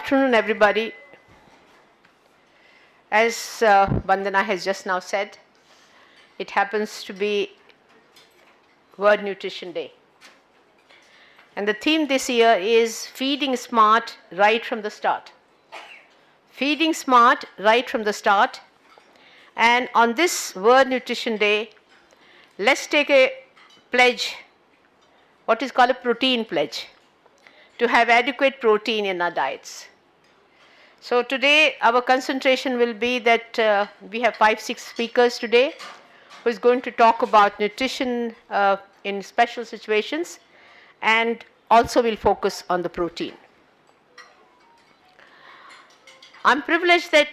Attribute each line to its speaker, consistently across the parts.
Speaker 1: afternoon, everybody. As Vandana has just now said, it happens to be World Nutrition Day. And the theme this year is Feeding Smart Right from the Start. Feeding Smart Right from the Start. And on this World Nutrition Day, let's take a pledge, what is called a protein pledge, to have adequate protein in our diets. So today our concentration will be that we have 5-6 speakers today who is going to talk about nutrition in special situations, and also will focus on the protein. I'm privileged that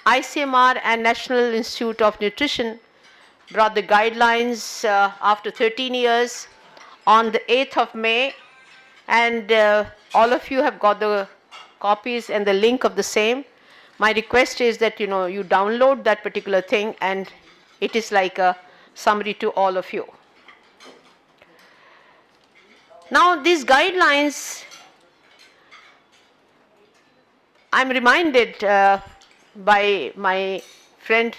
Speaker 1: ICMR and National Institute of Nutrition brought the guidelines after 13 years on the 8th of May, and all of you have got the copies and the link of the same. My request is that you download that particular thing, and it is like a summary to all of you. Now these guidelines, I'm reminded by my friend.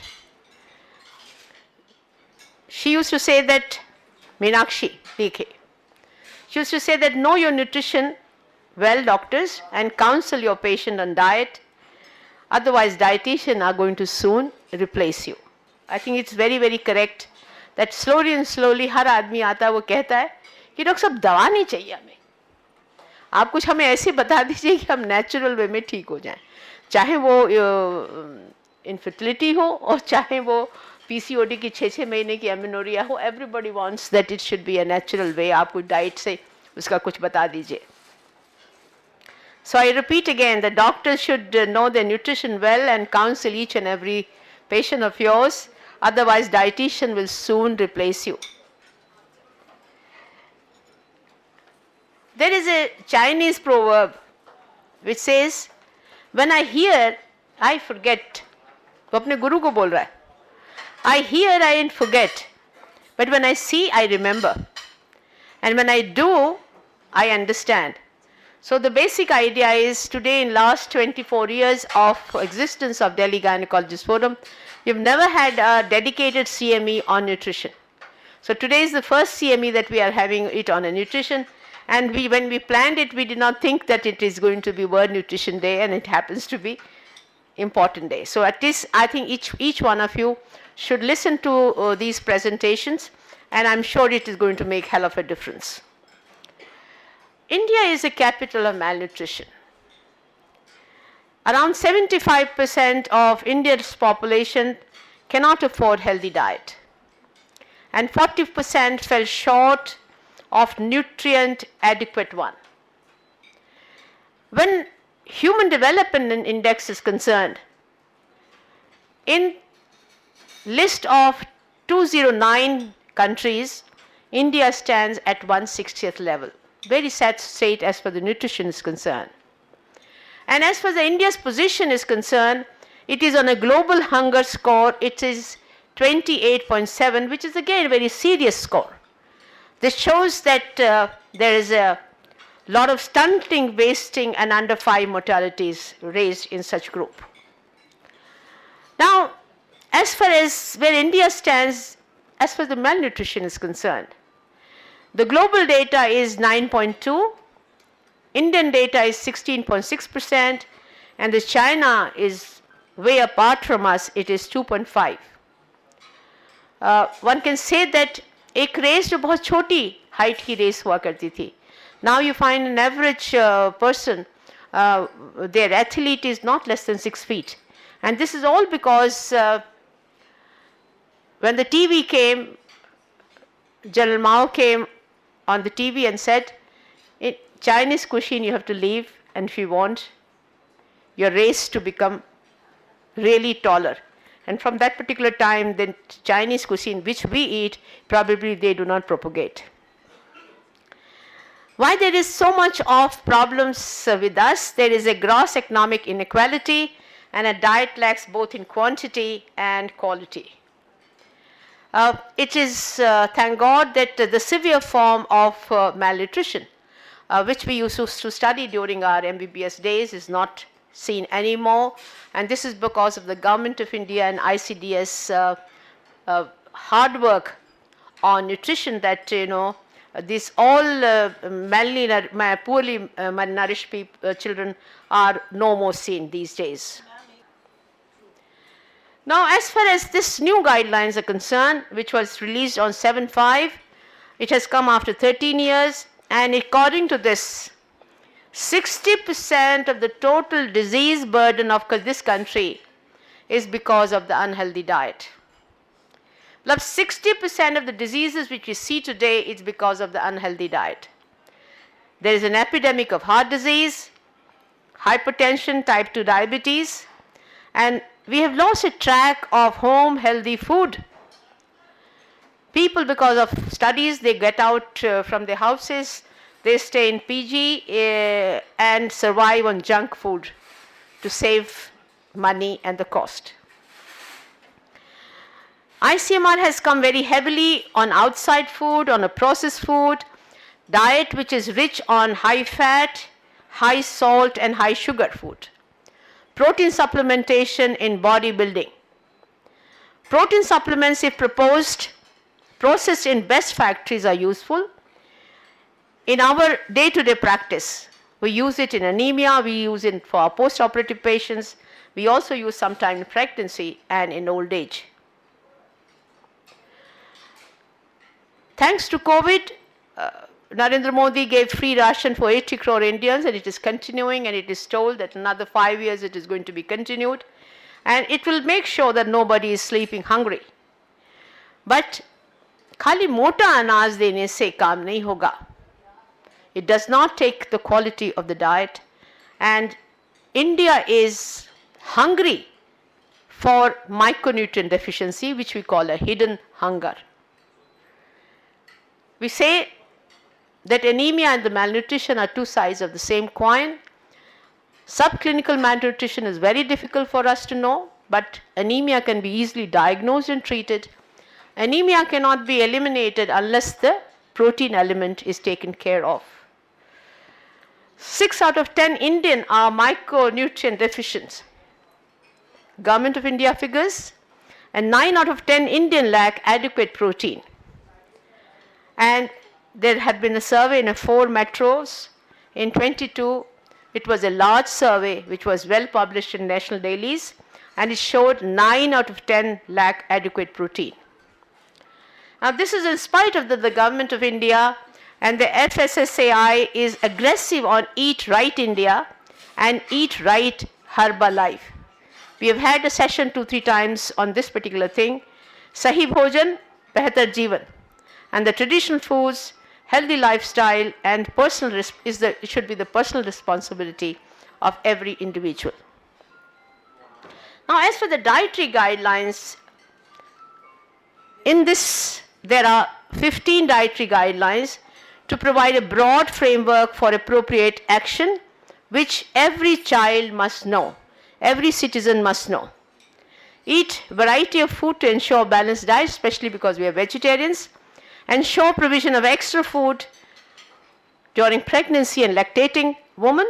Speaker 1: She used to say that, Meenakshi Dekhe, she used to say that know your nutrition well, doctors, and counsel your patient on diet, otherwise dietitians are going to soon replace you. I think it's very, very correct that slowly and slowly हर आदमी आता है वो कहता है कि doctor साहब दवा नहीं चाहिए हमें, आप कुछ हमें ऐसे बता दीजिए कि हम नेचुरल वे में ठीक हो जाएं, चाहे वो इनफर्टिलिटी हो और चाहे वो PCOD की 6-6 महीने की एमेनोरिया हो. Everybody wants that it should be a natural way. आप कोई डाइट से उसका कुछ बता दीजिए. So I repeat again, the doctors should know their nutrition well and counsel each and every patient of yours, otherwise dietitian will soon replace you. There is a Chinese proverb which says, when I hear, I forget. वो अपने गुरु को बोल रहा है. I hear, I forget, but when I see, I remember, and when I do, I understand. So the basic idea is, today in last 24 years of existence of Delhi Gynecologist Forum, we've never had a dedicated CME on nutrition. So today is the first CME that we are having it on a nutrition, and when we planned it, we did not think that it is going to be World Nutrition Day, and it happens to be important day. So at least I think each one of you should listen to these presentations, and I'm sure it is going to make hell of a difference. India is a capital of malnutrition. Around 75% of India's population cannot afford healthy diet, and 40% fell short of nutrient adequate one. When Human Development Index is concerned, in list of 209 countries, India stands at 160th level. Very sad state as far as the nutrition is concerned. And as far as India's position is concerned, it is on a global hunger score, it is 28.7, which is again a very serious score. This shows that there is a lot of stunting, wasting, and under 5 mortalities raised in such group. Now, as far as where India stands, as far as the malnutrition is concerned, the global data is 9.2, Indian data is 16.6%, and the China is way apart from us, it is 2.5. One can say that एक race जो बहुत छोटी height की race हुआ करती थी, now you find an average person, their athlete is not less than 6 feet. And this is all because when the TV came, General Mao came on the TV and said, in Chinese cuisine you have to leave, and if you want your race to become really taller. And from that particular time, the Chinese cuisine which we eat, probably they do not propagate. Why there is so much of problems with us? There is a gross economic inequality, and a diet lacks both in quantity and quality. It is, thank God, that the severe form of malnutrition which we used to study during our MBBS days, is not seen anymore. And this is because of the Government of India and ICDS hard work on nutrition, that these all poorly malnourished children are no more seen these days. Now, as far as this new guidelines are concerned, which was released on 7/5, it has come after 13 years, and according to this, 60% of the total disease burden of this country is because of the unhealthy diet. 60% of the diseases which we see today is because of the unhealthy diet. There is an epidemic of heart disease, hypertension, type 2 diabetes, and we have lost a track of home healthy food. People, because of studies, they get out from their houses, they stay in PG and survive on junk food to save money and the cost. ICMR has come very heavily on outside food, on a processed food, diet which is rich on high fat, high salt and high sugar food. Protein supplementation in bodybuilding. Protein supplements, if proposed, processed in best factories, are useful. In our day-to-day practice, we use it in anemia, we use it for our post-operative patients, we also use sometimes in pregnancy and in old age. Thanks to COVID, Narendra Modi gave free ration for 80 crore Indians, and it is continuing, and it is told that another 5 years it is going to be continued, and it will make sure that nobody is sleeping hungry. But khali mota anaj dene se kaam nahi hoga. It does not take the quality of the diet, and India is hungry for micronutrient deficiency, which we call a hidden hunger. We say that anemia and the malnutrition are two sides of the same coin. Subclinical malnutrition is very difficult for us to know, but anemia can be easily diagnosed and treated. Anemia cannot be eliminated unless the protein element is taken care of. 6 out of 10 Indian are micronutrient deficient. Government of India figures, and 9 out of 10 Indian lack adequate protein. And there had been a survey in 4 metros in 22. It was a large survey which was well published in national dailies, and it showed 9 out of 10 lack adequate protein. Now, this is in spite of the Government of India and the FSSAI is aggressive on Eat Right India and Eat Right Herbalife. We have had a session 2-3 times on this particular thing. Sahi Bhojan, Behtar Jeevan. And the traditional foods, healthy lifestyle, and it should be the personal responsibility of every individual. Now, as for the dietary guidelines, in this there are 15 dietary guidelines to provide a broad framework for appropriate action, which every child must know, every citizen must know. Eat variety of food to ensure balanced diet, especially because we are vegetarians. Ensure provision of extra food during pregnancy and lactating women.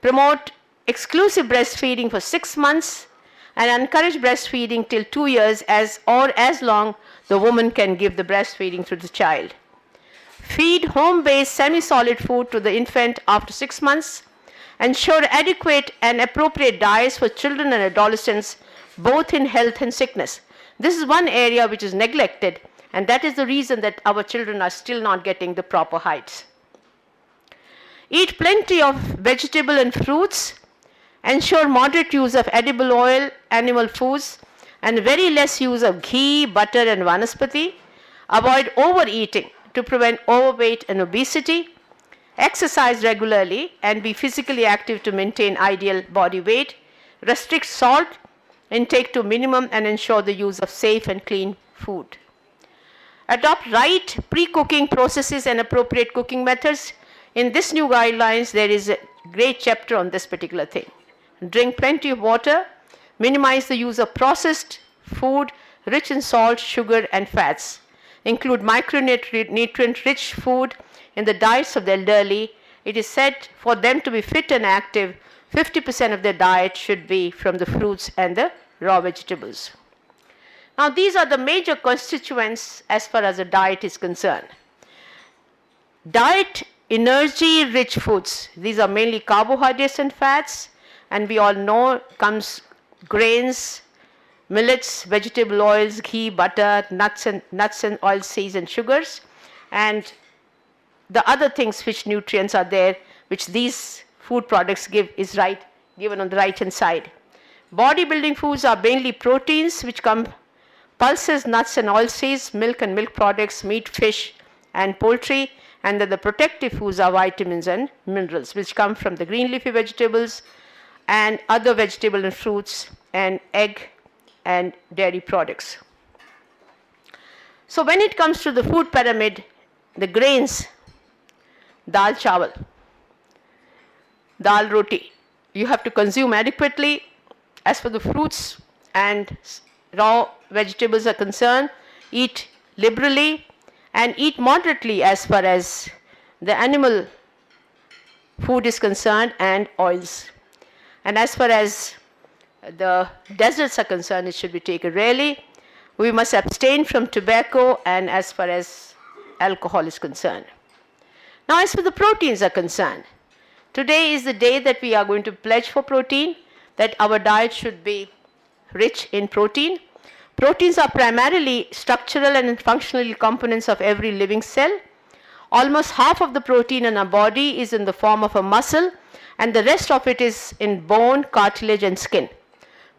Speaker 1: Promote exclusive breastfeeding for 6 months and encourage breastfeeding till 2 years or as long the woman can give the breastfeeding to the child. Feed home-based semi-solid food to the infant after 6 months. Ensure adequate and appropriate diets for children and adolescents, both in health and sickness. This is one area which is neglected, and that is the reason that our children are still not getting the proper heights. Eat plenty of vegetable and fruits. Ensure moderate use of edible oil, animal foods, and very less use of ghee, butter, and vanaspati. Avoid overeating to prevent overweight and obesity. Exercise regularly and be physically active to maintain ideal body weight. Restrict salt intake to minimum and ensure the use of safe and clean food. Adopt right pre-cooking processes and appropriate cooking methods. In this new guidelines, there is a great chapter on this particular thing. Drink plenty of water. Minimize the use of processed food rich in salt, sugar, and fats. Include micronutrient-rich food in the diets of the elderly it is said for them to be fit and active, 50% of their diet should be from the fruits and the raw vegetables. Now, these are the major constituents as far as the diet is concerned. Diet, energy-rich foods, these are mainly carbohydrates and fats, and we all know comes grains, millets, vegetable oils, ghee, butter, nuts and oilseeds and sugars, and the other things which nutrients are there, which these food products give is given on the right hand side. Bodybuilding foods are mainly proteins which come pulses, nuts and oilseeds, milk and milk products, meat, fish and poultry, and then the protective foods are vitamins and minerals which come from the green leafy vegetables and other vegetable and fruits and egg and dairy products. So when it comes to the food pyramid, the grains, dal chawal, dal roti, you have to consume adequately. As for the fruits and raw vegetables are concerned, eat liberally and eat moderately as far as the animal food is concerned and oils. And as far as the desserts are concerned, it should be taken rarely. We must abstain from tobacco and as far as alcohol is concerned. Now, as for the proteins are concerned, today is the day that we are going to pledge for protein, that our diet should be rich in protein. Proteins are primarily structural and functional components of every living cell. Almost half of the protein in our body is in the form of a muscle, and the rest of it is in bone, cartilage and skin.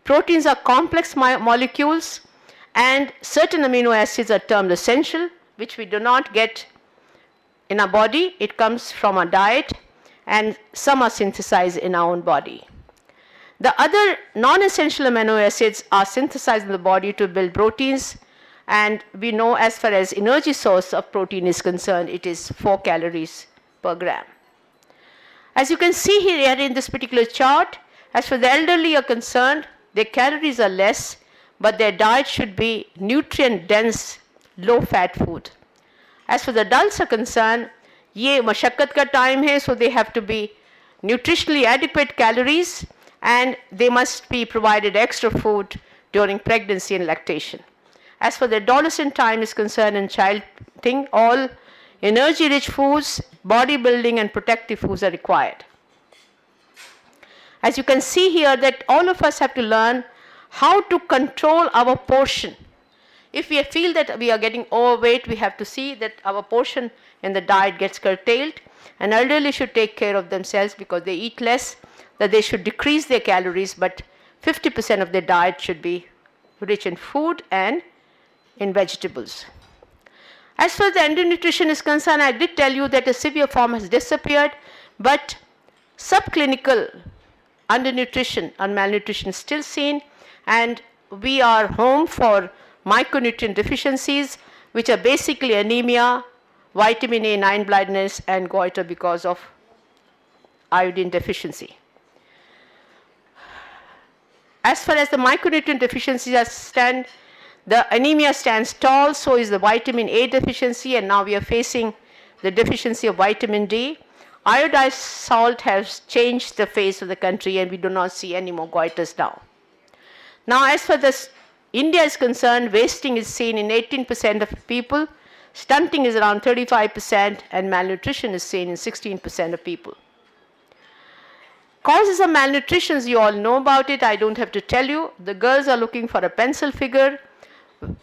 Speaker 1: Proteins are complex molecules, and certain amino acids are termed essential, which we do not get in our body. It comes from our diet, and some are synthesized in our own body. The other non-essential amino acids are synthesized in the body to build proteins, and we know as far as energy source of protein is concerned, it is 4 calories per gram. As you can see here in this particular chart, as for the elderly are concerned, their calories are less, but their diet should be nutrient dense, low fat food. As for the adults are concerned, ये मशक्क़त का time है, so they have to be nutritionally adequate calories, and they must be provided extra food during pregnancy and lactation. As for the adolescent time is concerned and child thing, all energy rich foods, bodybuilding and protective foods are required. As you can see here that all of us have to learn how to control our portion. If we feel that we are getting overweight, we have to see that our portion in the diet gets curtailed, and elderly should take care of themselves because they eat less, that they should decrease their calories, but 50% of their diet should be rich in food and in vegetables. As far as the undernutrition is concerned, I did tell you that a severe form has disappeared, but subclinical undernutrition and malnutrition is still seen, and we are home for micronutrient deficiencies, which are basically anemia, vitamin A, 9 blindness, and goiter because of iodine deficiency. As far as the micronutrient deficiencies stand, the anemia stands tall, so is the vitamin A deficiency, and now we are facing the deficiency of vitamin D. Iodized salt has changed the face of the country, and we do not see any more goiters now. Now, as far as India is concerned, wasting is seen in 18% of people, stunting is around 35%, and malnutrition is seen in 16% of people. Causes of malnutrition, you all know about it, I don't have to tell you. The girls are looking for a pencil figure.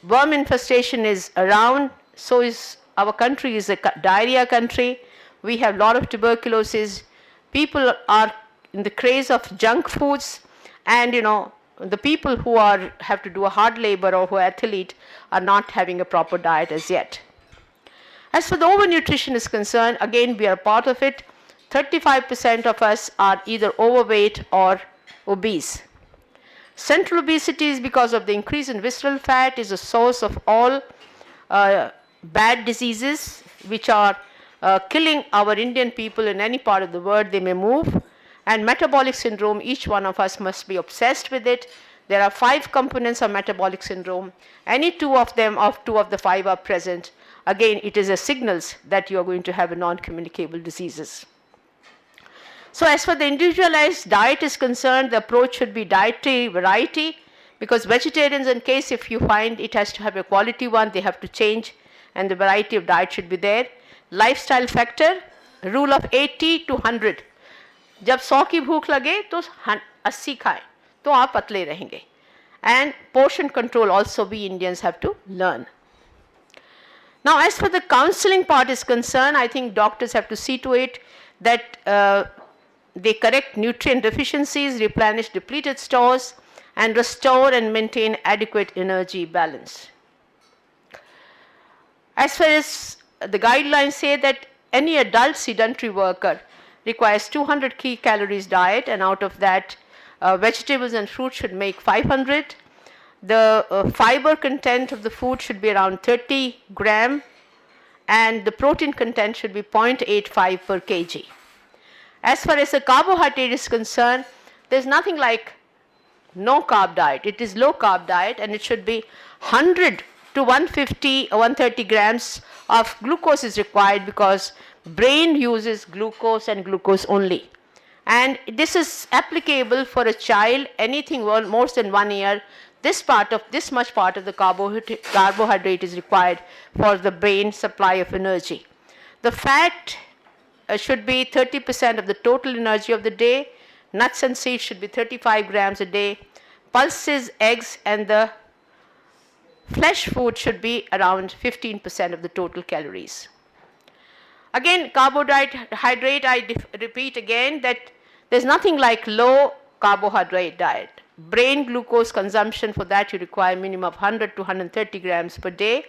Speaker 1: Worm infestation is around, so is our country is a diarrhea country. We have a lot of tuberculosis. People are in the craze of junk foods, and the people who have to do a hard labor or who are athlete are not having a proper diet as yet. As for the overnutrition is concerned, again we are part of it. 35% of us are either overweight or obese. Central obesity is because of the increase in visceral fat, is a source of all bad diseases which are killing our Indian people in any part of the world they may move. And metabolic syndrome, each one of us must be obsessed with it. There are 5 components of metabolic syndrome. Any 2 of them, of 2 of the 5 are present, again it is a signals that you are going to have a non-communicable diseases. So as far the individualized diet is concerned, the approach should be dietary variety, because vegetarians, in case if you find it has to have a quality one, they have to change, and the variety of diet should be there. Lifestyle factor, rule of 80 to 100. जब 100 की भूख लगे तो 80 खाएं तो आप पतले रहेंगे. And portion control also we Indians have to learn. Now as for the counseling part is concerned, I think doctors have to see to it that they correct nutrient deficiencies, replenish depleted stores, and restore and maintain adequate energy balance. As far as the guidelines say that any adult sedentary worker requires 200 calories diet, and out of that vegetables and fruit should make 500. The fiber content of the food should be around 30 gram, and the protein content should be 0.85 per kg. As far as the carbohydrate is concerned, there is nothing like no carb diet. It is low carb diet, and it should be 100 to 150 or 130 grams of glucose is required, because brain uses glucose and glucose only. And this is applicable for a child, anything more than 1 year. This much part of the carbohydrate is required for the brain supply of energy. The fat should be 30% of the total energy of the day. Nuts and seeds should be 35 grams a day. Pulses, eggs, and the flesh food should be around 15% of the total calories. Again, carbohydrate, I repeat again that there's nothing like low carbohydrate diet. Brain glucose consumption, for that you require minimum of 100 to 130 grams per day.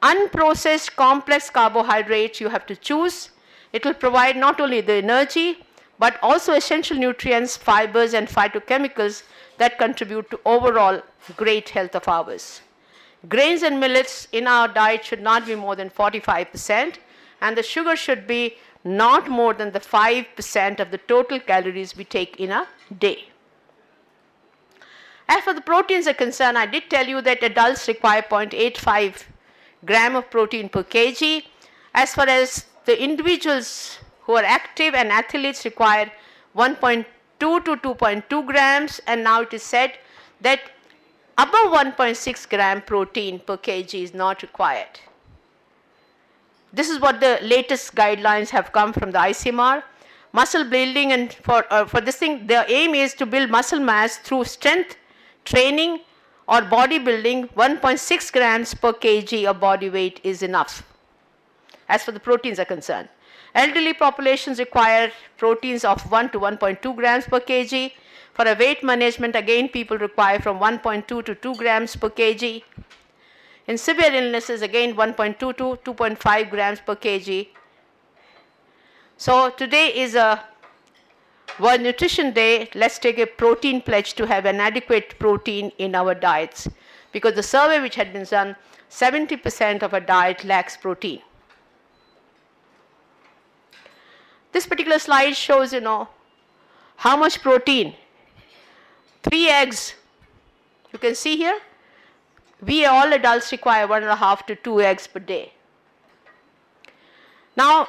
Speaker 1: Unprocessed complex carbohydrates you have to choose. It will provide not only the energy, but also essential nutrients, fibers, and phytochemicals that contribute to overall great health of ours. Grains and millets in our diet should not be more than 45%, and the sugar should be not more than the 5% of the total calories we take in a day. As for the proteins are concerned, I did tell you that adults require 0.85 gram of protein per kg. As far as the individuals who are active and athletes require 1.2 to 2.2 grams, and now it is said that above 1.6 gram protein per kg is not required. This is what the latest guidelines have come from the ICMR. Muscle building, and for this thing, their aim is to build muscle mass through strength training or bodybuilding. 1.6 grams per kg of body weight is enough as for the proteins are concerned. Elderly populations require proteins of 1 to 1.2 grams per kg. For a weight management, again people require from 1.2 to 2 grams per kg. In severe illnesses, again 1.2 to 2.5 grams per kg. So today is a World Nutrition Day. Let's take a protein pledge to have an adequate protein in our diets, because the survey which had been done, 70% of our diet lacks protein. This particular slide shows, how much protein. 3 eggs, you can see here. We all adults require 1.5 to 2 eggs per day. Now,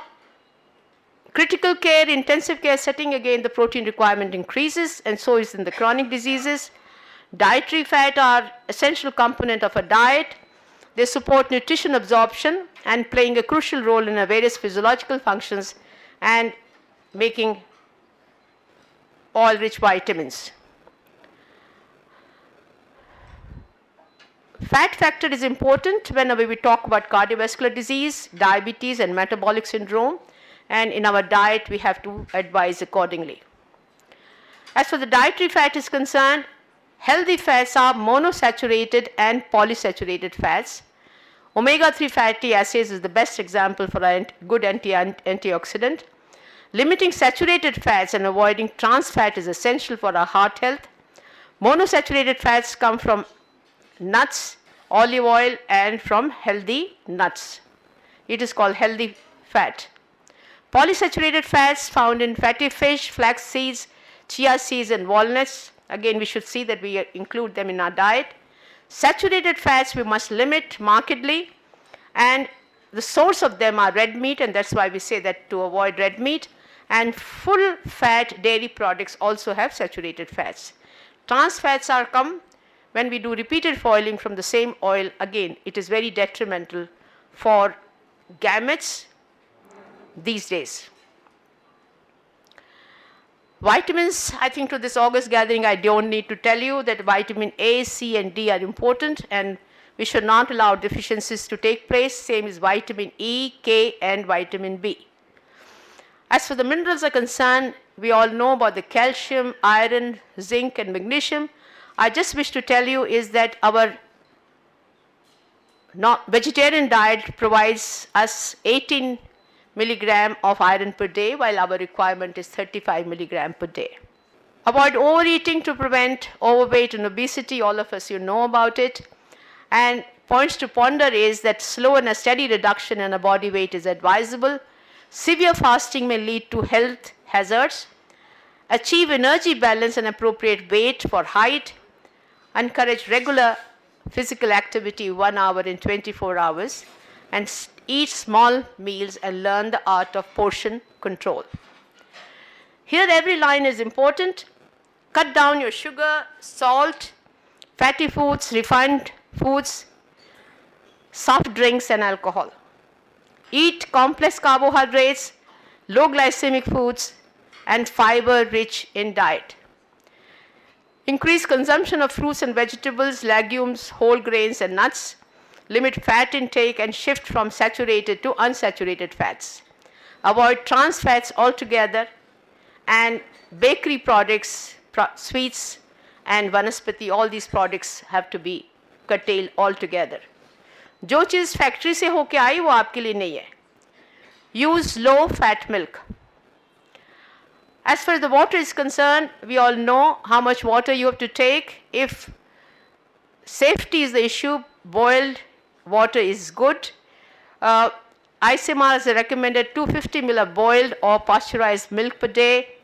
Speaker 1: critical care, intensive care setting, again the protein requirement increases, and so is in the chronic diseases. Dietary fat are essential component of a diet. They support nutrition absorption and playing a crucial role in various physiological functions and making all rich vitamins. Fat factor is important whenever we talk about cardiovascular disease, diabetes, and metabolic syndrome, and in our diet we have to advise accordingly. As for the dietary fat is concerned, healthy fats are monosaturated and polysaturated fats. Omega-3 fatty acids is the best example for a good antioxidant. Limiting saturated fats and avoiding trans fat is essential for our heart health. Monosaturated fats come from nuts, olive oil, and from healthy nuts. It is called healthy fat. Polysaturated fats found in fatty fish, flax seeds, chia seeds, and walnuts. Again, we should see that we include them in our diet. Saturated fats we must limit markedly, and the source of them are red meat, and that's why we say that to avoid red meat. and full fat dairy products also have saturated fats. Trans fats are come when we do repeated foiling from the same oil. Again, it is very detrimental for gametes these days. Vitamins, I think to this August gathering, I don't need to tell you that vitamin A, C and D are important, and we should not allow deficiencies to take place. Same as vitamin E, K and vitamin B. As for the minerals are concerned, we all know about the calcium, iron, zinc and magnesium. I just wish to tell you is that our vegetarian diet provides us 18 milligram of iron per day, while our requirement is 35 milligram per day. Avoid overeating to prevent overweight and obesity. All of us, you know about it. And points to ponder is that slow and a steady reduction in a body weight is advisable. Severe fasting may lead to health hazards. Achieve energy balance and appropriate weight for height. Encourage regular physical activity 1 hour in 24 hours. And eat small meals and learn the art of portion control. Here every line is important. Cut down your sugar, salt, fatty foods, refined foods, soft drinks and alcohol. Eat complex carbohydrates, low glycemic foods and fiber rich in diet. Increase consumption of fruits and vegetables, legumes, whole grains and nuts. Limit fat intake and shift from saturated to unsaturated fats. Avoid trans fats altogether, and bakery products, sweets and vanaspati, all these products have to be curtailed altogether. जो चीज़ factory से होके आई वो आपके लिए नहीं है. Use low fat milk. As far as the water is concerned, we all know how much water you have to take. If safety is the issue, boiled water is good. ICMR has recommended 250 ml of boiled or pasteurized milk per day.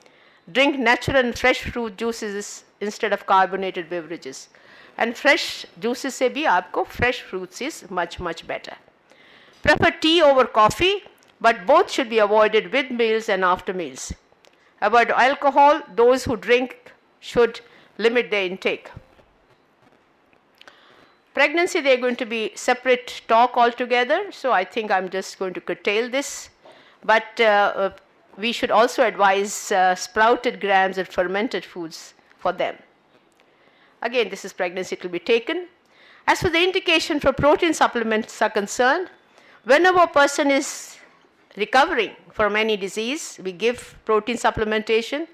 Speaker 1: Drink natural and fresh fruit juices instead of carbonated beverages. And fresh juices se bhi aapko fresh fruits is much better. Prefer tea over coffee, but both should be avoided with meals and after meals. Avoid alcohol. Those who drink should limit their intake. Pregnancy, they are going to be separate talk altogether, so I think I'm just going to curtail this. But we should also advise sprouted grams and fermented foods for them. Again, this is pregnancy, it will be taken. As for the indication for protein supplements are concerned, whenever a person is recovering from any disease, we give protein supplementation.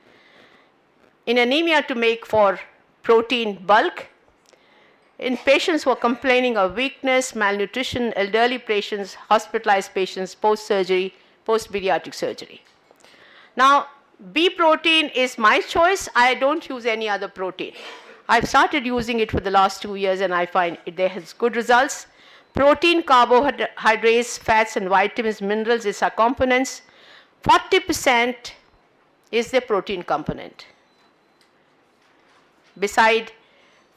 Speaker 1: In anemia, to make for protein bulk. In patients who are complaining of weakness, malnutrition, elderly patients, hospitalized patients, post-surgery, post-pediatric surgery. Now, B protein is my choice. I don't use any other protein. I've started using it for the last 2 years and I find it has good results. Protein, carbohydrates, fats and vitamins, minerals is our components. 40% is the protein component. Beside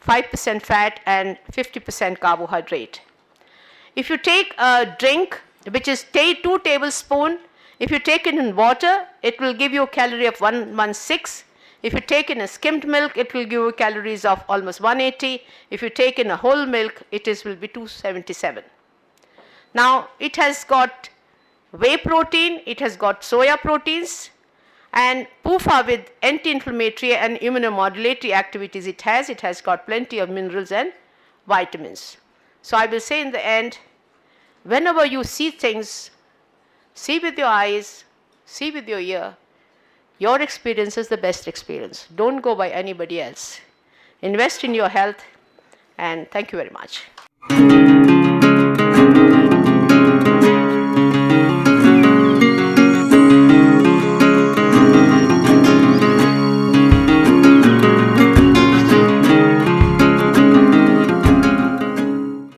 Speaker 1: 5% fat and 50% carbohydrate. If you take a drink which is 2 tablespoons, if you take it in water, it will give you a calorie of 116. If you take in a skimmed milk, it will give you calories of almost 180. If you take in a whole milk, it will be 277. Now, it has got whey protein, it has got soya proteins, and PUFA with anti-inflammatory and immunomodulatory activities it has got plenty of minerals and vitamins. So I will say in the end, whenever you see things, see with your eyes, see with your ear, your experience is the best experience. Don't go by anybody else. Invest in your health, and thank you very much.